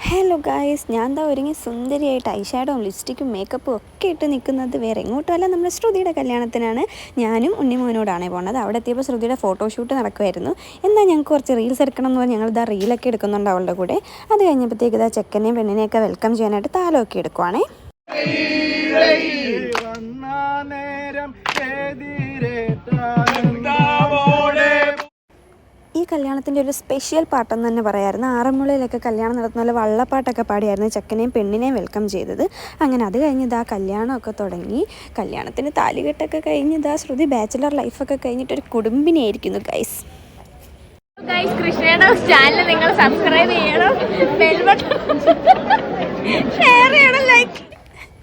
Hello guys, ഞാൻ എന്താ ഒരുങ്ങി സുന്ദരിയായിട്ട് ഐഷാഡോയും ലിപ്സ്റ്റിക്കും മേക്കപ്പും ഒക്കെ ഇട്ട് നിൽക്കുന്നത് വേറെ എങ്ങോട്ടുമല്ല, നമ്മുടെ ശ്രുതിയുടെ കല്യാണത്തിനാണ്. ഞാനും ഉണ്ണിമോനോടാണ് പോകുന്നത്. അവിടെ എത്തിയപ്പോൾ ശ്രുതിയുടെ ഫോട്ടോഷൂട്ട് നടക്കുമായിരുന്നു. എന്നാൽ ഞങ്ങൾക്ക് കുറച്ച് റീൽസ് എടുക്കണം എന്ന് പറഞ്ഞാൽ ഞങ്ങളിതാ റീലൊക്കെ എടുക്കുന്നുണ്ട് അവളുടെ കൂടെ. അത് കഴിഞ്ഞപ്പോഴത്തേക്ക് ഇതാ ചെക്കനെയും പെണ്ണിനെയൊക്കെ വെൽക്കം ചെയ്യാനായിട്ട് താലമൊക്കെ എടുക്കുവാണേ. ഈ കല്യാണത്തിൻ്റെ ഒരു സ്പെഷ്യൽ പാട്ടെന്ന് തന്നെ പറയാമായിരുന്നു. ആറന്മുളയിലൊക്കെ കല്യാണം നടത്തുന്ന പോലെ വള്ളപ്പാട്ടൊക്കെ പാടിയായിരുന്നു ചെക്കനെയും പെണ്ണിനെയും വെൽക്കം ചെയ്തത്. അങ്ങനെ അത് കഴിഞ്ഞ് ഇതാ കല്യാണമൊക്കെ തുടങ്ങി. കല്യാണത്തിന് താലികെട്ടൊക്കെ കഴിഞ്ഞ് ഇതാ ശ്രുതി ബാച്ചിലർ ലൈഫൊക്കെ കഴിഞ്ഞിട്ടൊരു കുടുംബിനിയായിരിക്കുന്നു ഗൈസ്. കൃഷ്ണയുടെ ചാനൽ നിങ്ങൾ സബ്സ്ക്രൈബ് ചെയ്യണം, ബെൽ ബട്ടൺ ഷെയർ ചെയ്യണം, ലൈക്ക്.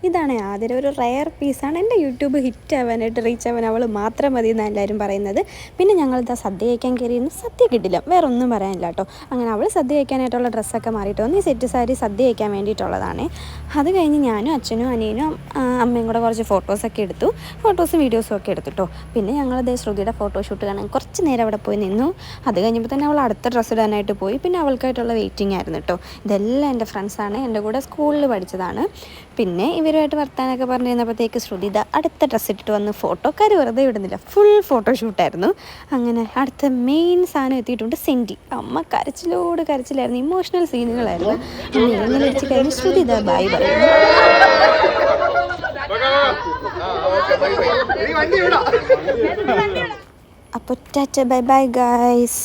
ഇതാണ് ആദ്യം ഒരു റയർ പീസാണ്. എൻ്റെ യൂട്യൂബ് ഹിറ്റ് ആവാനായിട്ട് റീച്ച് ആവാൻ അവൾ മാത്രം മതി എന്നാണ് എല്ലാവരും പറയുന്നത്. പിന്നെ ഞങ്ങളിതാ സദ്യ കഴിക്കാൻ കയറിയിരുന്നു. സദ്യ കിട്ടില്ല, വേറെ ഒന്നും പറയാനില്ല കേട്ടോ. അങ്ങനെ അവൾ സദ്യ കഴിക്കാനായിട്ടുള്ള ഡ്രസ്സൊക്കെ മാറിയിട്ട് വന്ന് ഈ സെറ്റ് സാരി സദ്യ കഴിക്കാൻ വേണ്ടിയിട്ടുള്ളതാണ്. അത് കഴിഞ്ഞ് ഞാനും അച്ഛനും അനിയനും അമ്മയും കൂടെ കുറച്ച് ഫോട്ടോസൊക്കെ എടുത്തു. ഫോട്ടോസും വീഡിയോസും ഒക്കെ എടുത്തിട്ടോ. പിന്നെ ഞങ്ങളിതേ ശ്രുതിയുടെ ഫോട്ടോഷൂട്ട് കാണാൻ കുറച്ച് നേരം അവിടെ പോയി നിന്നു. അത് കഴിഞ്ഞപ്പോൾ തന്നെ അവൾ അടുത്ത ഡ്രസ്സ് ഇടാനായിട്ട് പോയി. പിന്നെ അവൾക്കായിട്ടുള്ള വെയിറ്റിംഗ് ആയിരുന്നു കേട്ടോ. ഇതെല്ലാം എൻ്റെ ഫ്രണ്ട്സാണ്, എൻ്റെ കൂടെ സ്കൂളിൽ പഠിച്ചതാണ്. പിന്നെ ഇവരുമായിട്ട് വർത്താനൊക്കെ പറഞ്ഞിരുന്നപ്പോഴത്തേക്ക് ശ്രുതി അടുത്ത ഡ്രസ്സ് ഇട്ടിട്ട് വന്ന് ഫോട്ടോക്കാർ വെറുതെ വിടുന്നില്ല, ഫുൾ ഫോട്ടോഷൂട്ടായിരുന്നു. അങ്ങനെ അടുത്ത മെയിൻ സാധനം എത്തിയിട്ടുണ്ട്, സെൻറ്റി. അമ്മ കരച്ചിലായിരുന്നു, ഇമോഷണൽ സീനുകളായിരുന്നു. അങ്ങനെ വെച്ച് കഴിഞ്ഞ് ശ്രുതി ബൈ പറയുന്നു. അപ്പോൾ ടാറ്റ ബൈ ബൈ ഗൈസ്.